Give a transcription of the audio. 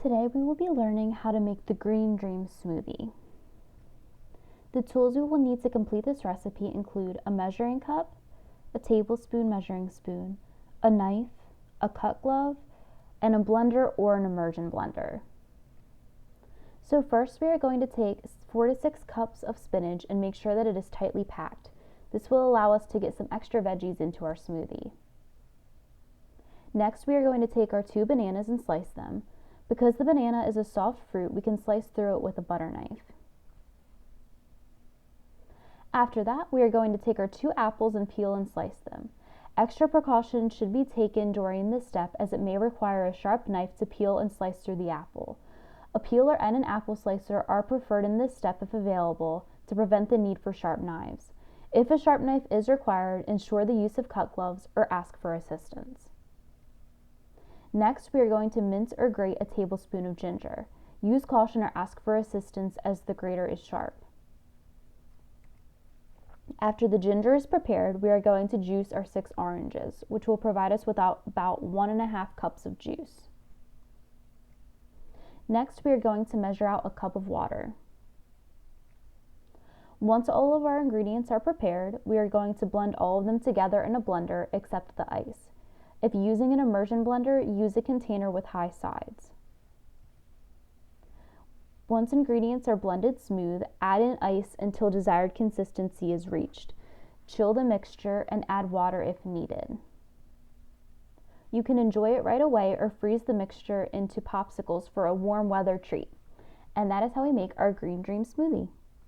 Today we will be learning how to make the Green Dream Smoothie. The tools we will need to complete this recipe include a measuring cup, a tablespoon measuring spoon, a knife, a cut glove, and a blender or an immersion blender. So first we are going to take 4 to 6 cups of spinach and make sure that it is tightly packed. This will allow us to get some extra veggies into our smoothie. Next we are going to take our 2 bananas and slice them. Because the banana is a soft fruit, we can slice through it with a butter knife. After that, we are going to take our 2 apples and peel and slice them. Extra precaution should be taken during this step as it may require a sharp knife to peel and slice through the apple. A peeler and an apple slicer are preferred in this step if available to prevent the need for sharp knives. If a sharp knife is required, ensure the use of cut gloves or ask for assistance. Next, we are going to mince or grate a tablespoon of ginger. Use caution or ask for assistance as the grater is sharp. After the ginger is prepared, we are going to juice our 6 oranges, which will provide us with about 1½ cups of juice. Next, we are going to measure out a cup of water. Once all of our ingredients are prepared, we are going to blend all of them together in a blender except the ice. If using an immersion blender, use a container with high sides. Once ingredients are blended smooth, add in ice until desired consistency is reached. Chill the mixture and add water if needed. You can enjoy it right away or freeze the mixture into popsicles for a warm weather treat. And that is how we make our Green Dream Smoothie.